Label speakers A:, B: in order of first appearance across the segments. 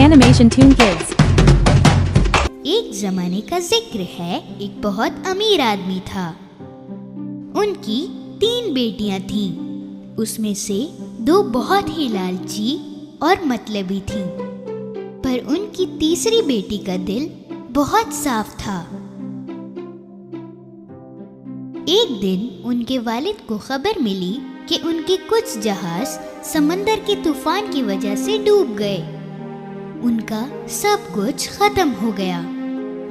A: Animation Toon Kids.
B: एक जमाने का जिक्र है, एक बहुत अमीर आदमी था। उनकी 3 बेटियां थीं। उसमें से 2 बहुत ही लालची और मतलबी थीं, पर उनकी तीसरी बेटी का दिल बहुत साफ था। एक दिन उनके वालिद को खबर मिली कि उनके कुछ जहाज समंदर के तूफान की वजह से डूब गए। उनका सब कुछ खत्म हो गया,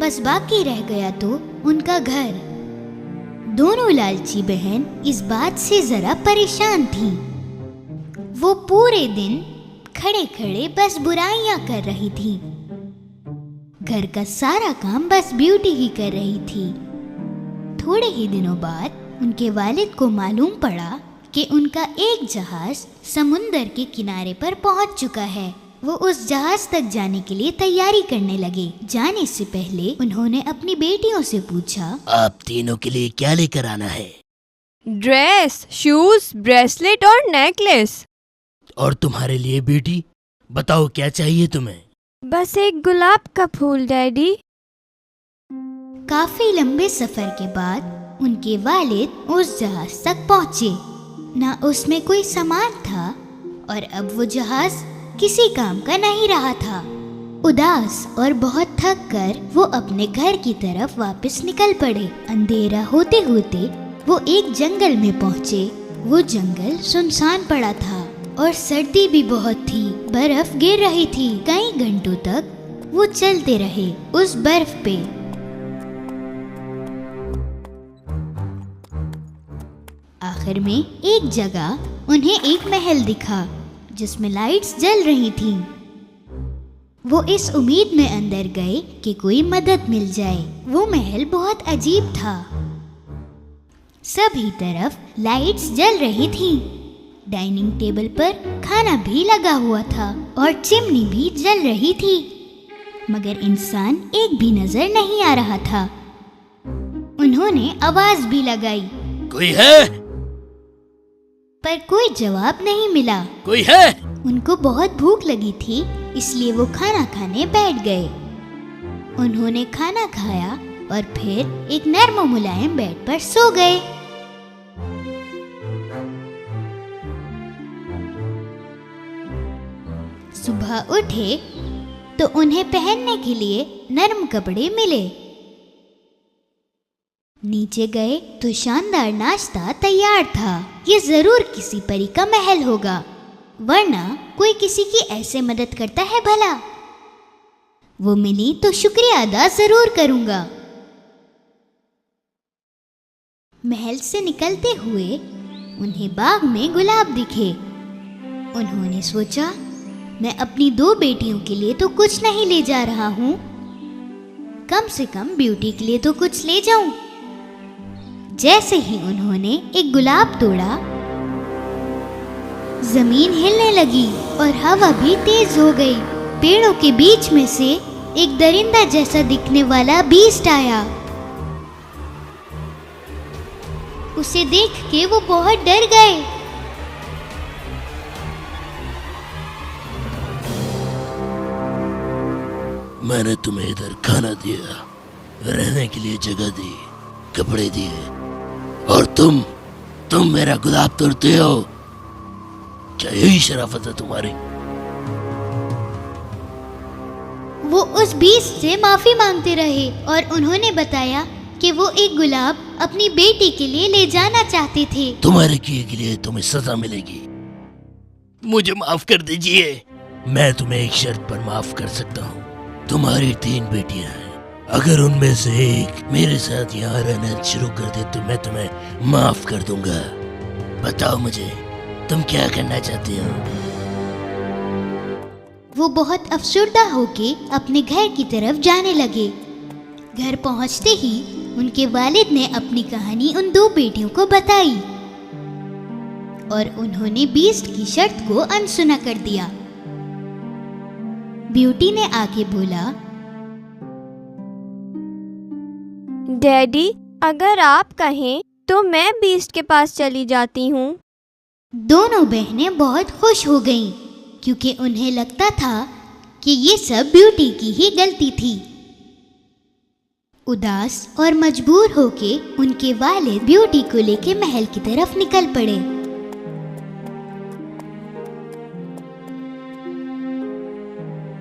B: बस बाकी रह गया तो उनका घर। दोनों लालची बहन इस बात से जरा परेशान थीं। वो पूरे दिन खड़े खड़े बस बुराइयां कर रही थीं। घर का सारा काम बस ब्यूटी ही कर रही थी। थोड़े ही दिनों बाद उनके वालिद को मालूम पड़ा कि उनका एक जहाज समुंदर के किनारे पर पहुंच चुका है। वो उस जहाज तक जाने के लिए तैयारी करने लगे। जाने से पहले उन्होंने अपनी बेटियों से पूछा,
C: आप तीनों के लिए क्या लेकर आना है?
D: ड्रेस, शूज, ब्रेसलेट और नेकलेस।
C: और तुम्हारे लिए बेटी, बताओ क्या चाहिए तुम्हें?
D: बस एक गुलाब का फूल डैडी।
B: काफी लंबे सफर के बाद उनके वालिद उस जहाज तक पहुंचे। ना उसमें कोई सामान था और अब वो जहाज किसी काम का नहीं रहा था। उदास और बहुत थक कर वो अपने घर की तरफ वापस निकल पड़े। अंधेरा होते होते वो एक जंगल में पहुंचे। वो जंगल सुनसान पड़ा था और सर्दी भी बहुत थी। बर्फ गिर रही थी। कई घंटों तक वो चलते रहे उस बर्फ पे। आखिर में एक जगह उन्हें एक महल दिखा जिसमें लाइट्स जल रही थीं। वो इस उम्मीद में अंदर गए कि कोई मदद मिल जाए। वो महल बहुत अजीब था। सभी तरफ लाइट्स जल रही थीं। डाइनिंग टेबल पर खाना भी लगा हुआ था और चिमनी भी जल रही थी, मगर इंसान एक भी नजर नहीं आ रहा था। उन्होंने आवाज भी लगाई,
C: कोई है?
B: पर कोई जवाब नहीं मिला।
C: कोई है?
B: उनको बहुत भूख लगी थी, इसलिए वो खाना खाने बैठ गए। उन्होंने खाना खाया और फिर एक नर्म मुलायम बेड पर सो गए। सुबह उठे तो उन्हें पहनने के लिए नर्म कपड़े मिले। नीचे गए तो शानदार नाश्ता तैयार था। ये जरूर किसी परी का महल होगा, वरना कोई किसी की ऐसे मदद करता है भला। वो मिली तो शुक्रिया अदा जरूर करूंगा। महल से निकलते हुए उन्हें बाग में गुलाब दिखे। उन्होंने सोचा, मैं अपनी 2 बेटियों के लिए तो कुछ नहीं ले जा रहा हूँ, कम से कम ब्यूटी के लिए तो कुछ ले जाऊं। जैसे ही उन्होंने एक गुलाब तोड़ा, जमीन हिलने लगी और हवा भी तेज हो गई। पेड़ों के बीच में से एक दरिंदा जैसा दिखने वाला बीस्ट आया। उसे देख के वो बहुत डर गए।
C: मैंने तुम्हें इधर खाना दिया, रहने के लिए जगह दी, कपड़े दिए, और तुम मेरा गुलाब तोड़ते हो। क्या यही शराफत है तुम्हारी?
B: वो उस बीस्ट से माफी मांगते रहे और उन्होंने बताया कि वो एक गुलाब अपनी बेटी के लिए ले जाना चाहते थे।
C: तुम्हारे किए के लिए तुम्हें सजा मिलेगी। मुझे माफ कर दीजिए। मैं तुम्हें एक शर्त पर माफ कर सकता हूँ। तुम्हारी 3 बेटियां हैं, अगर उनमें से एक मेरे साथ यहाँ रहना शुरू कर दे तो मैं तुम्हें माफ कर दूंगा। बताओ मुझे, तुम क्या करना चाहती हो?
B: वो बहुत अफसरदा होके अपने घर की तरफ जाने लगे। घर पहुंचते ही उनके वालिद ने अपनी कहानी उन 2 बेटियों को बताई और उन्होंने बीस्ट की शर्त को अनसुना कर दिया। ब्यूटी ने आके बोला,
D: डैडी, अगर आप कहें तो मैं बीस्ट के पास चली जाती हूँ।
B: दोनों बहनें बहुत खुश हो गईं, क्योंकि उन्हें लगता था कि ये सब ब्यूटी की ही गलती थी। उदास और मजबूर होके उनके वालिद ब्यूटी को लेके महल की तरफ निकल पड़े।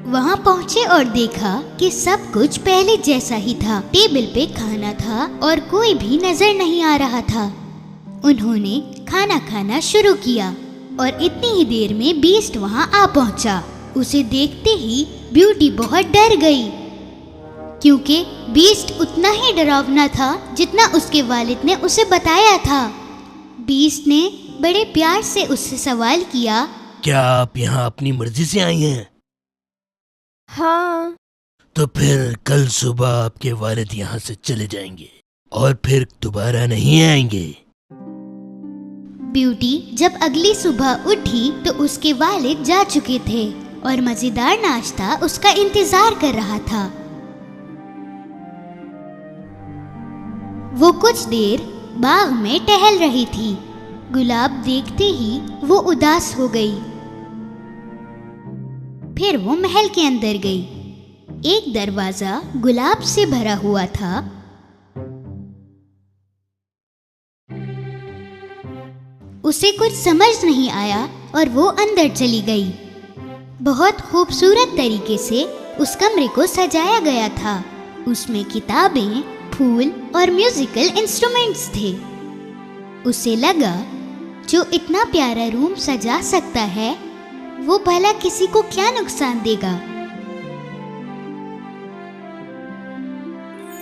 B: वहां पहुंचे और देखा कि सब कुछ पहले जैसा ही था। टेबल पे खाना था और कोई भी नजर नहीं आ रहा था। उन्होंने खाना खाना शुरू किया और इतनी ही देर में बीस्ट वहां आ पहुंचा। उसे देखते ही ब्यूटी बहुत डर गई, क्योंकि बीस्ट उतना ही डरावना था जितना उसके वालिद ने उसे बताया था। बीस्ट ने बड़े प्यार से उससे सवाल किया,
C: क्या आप यहाँ अपनी मर्जी से आई हैं?
D: हाँ।
C: तो फिर कल सुबह आपके वालिद यहाँ से चले जाएंगे और फिर दोबारा नहीं आएंगे।
B: ब्यूटी जब अगली सुबह उठी तो उसके वालिद जा चुके थे और मजेदार नाश्ता उसका इंतजार कर रहा था। वो कुछ देर बाग में टहल रही थी। गुलाब देखते ही वो उदास हो गई। फिर वो महल के अंदर गई। एक दरवाजा गुलाब से भरा हुआ था। उसे कुछ समझ नहीं आया और वो अंदर चली गई। बहुत खूबसूरत तरीके से उस कमरे को सजाया गया था। उसमें किताबें, फूल और म्यूजिकल इंस्ट्रूमेंट्स थे। उसे लगा, जो इतना प्यारा रूम सजा सकता है वो भला किसी को क्या नुकसान देगा।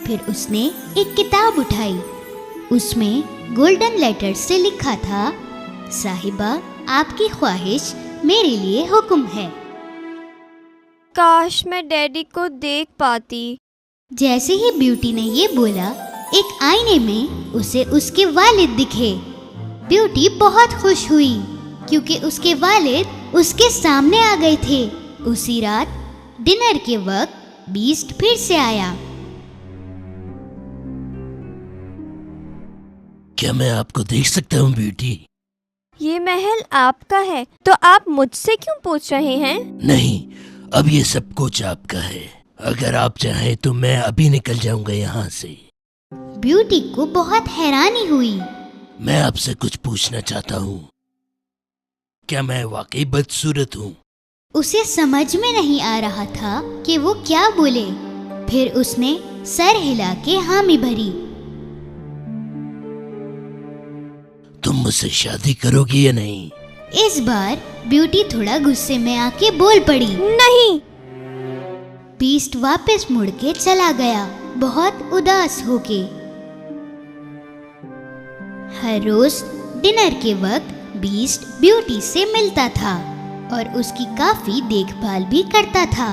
B: फिर उसने एक किताब उठाई। उसमें गोल्डन लेटर से लिखा था, साहिबा, आपकी ख्वाहिश मेरे लिए हुक्म है।
D: काश मैं डैडी को देख पाती।
B: जैसे ही ब्यूटी ने ये बोला, एक आईने में उसे उसके वालिद दिखे। ब्यूटी बहुत खुश हुई क्योंकि उसके वालिद उसके सामने आ गए थे। उसी रात डिनर के वक्त बीस्ट फिर से आया।
C: क्या मैं आपको देख सकता हूँ ब्यूटी?
D: ये महल आपका है तो आप मुझसे क्यों पूछ रहे हैं?
C: नहीं, अब ये सब कुछ आपका है। अगर आप चाहें तो मैं अभी निकल जाऊंगा यहाँ से।
B: ब्यूटी को बहुत हैरानी हुई।
C: मैं आपसे कुछ पूछना चाहता हूँ, क्या मैं वाकई बदसूरत हूँ?
B: उसे समझ में नहीं आ रहा था कि वो क्या बोले। फिर उसने सर हिला के हामी भरी।
C: तुम मुझसे शादी करोगी या नहीं?
B: इस बार ब्यूटी थोड़ा गुस्से में आके बोल पड़ी,
D: नहीं।
B: बीस्ट वापस मुड़ के चला गया, बहुत उदास होके। हर रोज डिनर के वक्त बीस्ट ब्यूटी से मिलता था और उसकी काफी देखभाल भी करता था।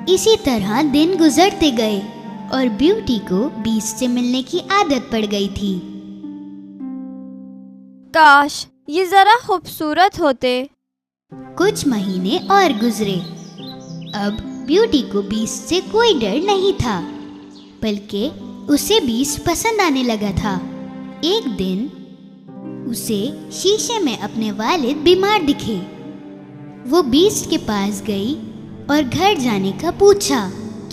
B: इसी तरह दिन गुजरते गए और ब्यूटी को बीस्ट से मिलने की आदत पड़ गई थी।
D: काश ये जरा खूबसूरत होते।
B: कुछ महीने और गुजरे। अब ब्यूटी को बीस्ट से कोई डर नहीं था, बल्कि उसे बीस्ट पसंद आने लगा था। एक दिन उसे शीशे में अपने वालिद बीमार दिखे। वो बीस्ट के पास गई और घर जाने का पूछा,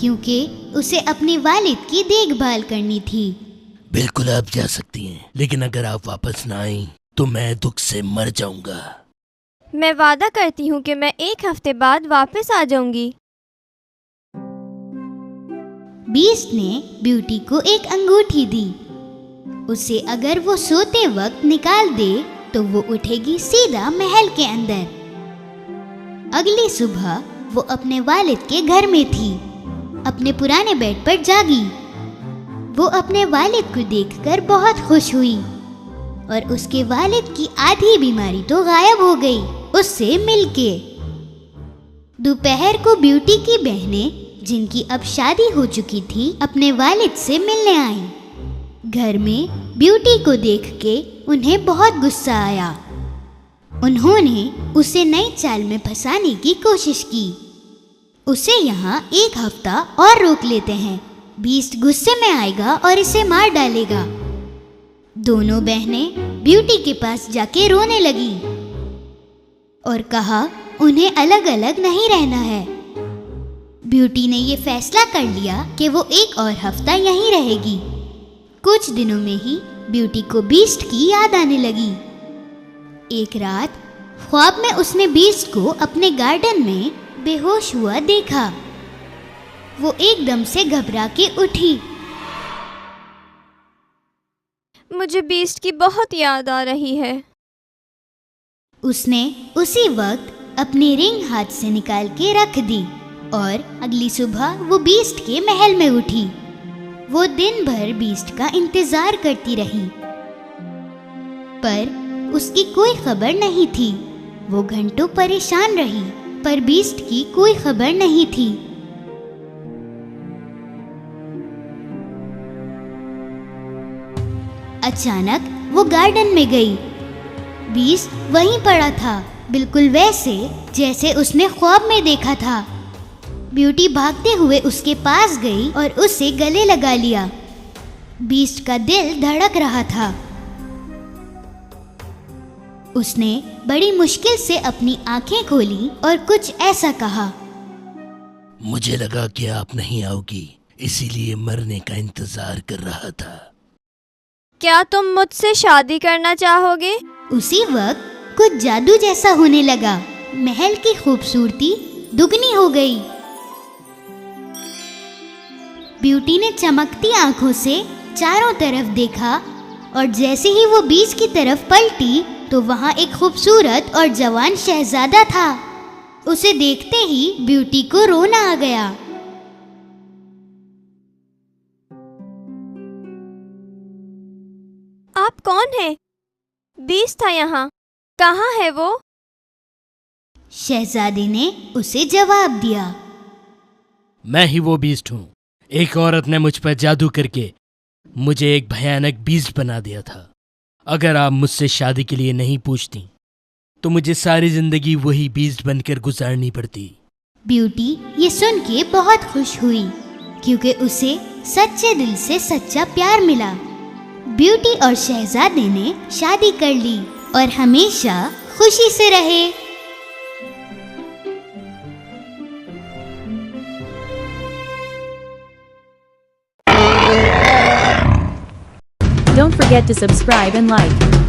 B: क्योंकि उसे अपने वालिद की देखभाल करनी थी।
C: बिल्कुल आप जा सकती हैं, लेकिन अगर आप वापस ना आई तो मैं दुख से मर जाऊंगा।
D: मैं वादा करती हूँ कि मैं 1 हफ्ते बाद वापस आ जाऊंगी।
B: बीस्ट ने ब्यूटी को एक अंगूठी दी। उसे अगर वो सोते वक्त निकाल दे तो वो उठेगी सीधा महल के अंदर। अगली सुबह वो अपने वालिद के घर में थी। अपने पुराने बेड पर जागी। वो अपने वालिद को देखकर बहुत खुश हुई और उसके वालिद की आधी बीमारी तो गायब हो गई उससे मिलके। दोपहर को ब्यूटी की बहनें, जिनकी अब शादी हो चुकी थी, अपने वालिद से मिलने आईं। घर में ब्यूटी को देख के उन्हें बहुत गुस्सा आया। उन्होंने उसे नई चाल में फंसाने की कोशिश की। उसे यहाँ 1 हफ्ता और रोक लेते हैं। बीस्ट गुस्से में आएगा और इसे मार डालेगा। दोनों बहनें ब्यूटी के पास जाके रोने लगी और कहा, उन्हें अलग अलग नहीं रहना है। ब्यूटी ने ये फैसला कर लिया कि वो एक और हफ्ता यहीं रहेगी। कुछ दिनों में ही ब्यूटी को बीस्ट की याद आने लगी। एक रात ख्वाब में उसने बीस्ट को अपने गार्डन में बेहोश हुआ देखा। वो एकदम से घबरा के उठी।
D: मुझे बीस्ट की बहुत याद आ रही है।
B: उसने उसी वक्त अपनी रिंग हाथ से निकाल के रख दी और अगली सुबह वो बीस्ट के महल में उठी। वो दिन भर बीस्ट का इंतजार करती रही, पर उसकी कोई खबर नहीं थी। वो घंटों परेशान रही, पर बीस्ट की कोई खबर नहीं थी। अचानक वो गार्डन में गई। बीस्ट वहीं पड़ा था, बिल्कुल वैसे जैसे उसने ख्वाब में देखा था। ब्यूटी भागते हुए उसके पास गई और उसे गले लगा लिया। बीस्ट का दिल धड़क रहा था। उसने बड़ी मुश्किल से अपनी आंखें खोली और कुछ ऐसा कहा।
C: मुझे लगा कि आप नहीं आओगी, इसीलिए मरने का इंतजार कर रहा था।
D: क्या तुम मुझसे शादी करना चाहोगे?
B: उसी वक्त कुछ जादू जैसा होने लगा। महल की खूबसूरती दुगनी हो गई। ब्यूटी ने चमकती आंखों से चारों तरफ देखा और जैसे ही वो बीच की तरफ पलटी तो वहां एक खूबसूरत और जवान शहजादा था। उसे देखते ही ब्यूटी को रोना आ गया।
D: आप कौन है? बीस्ट था यहाँ, कहाँ है वो?
B: शहजादे ने उसे जवाब दिया।
C: मैं ही वो बीस्ट हूँ। एक औरत ने मुझ पर जादू करके मुझे एक भयानक बीस्ट बना दिया था। अगर आप मुझसे शादी के लिए नहीं पूछती तो मुझे सारी जिंदगी वही बीस्ट बनकर गुजारनी पड़ती।
B: ब्यूटी ये सुन के बहुत खुश हुई क्योंकि उसे सच्चे दिल से सच्चा प्यार मिला। ब्यूटी और शहजादे ने शादी कर ली और हमेशा खुशी से रहे।
A: Don't forget to subscribe and like.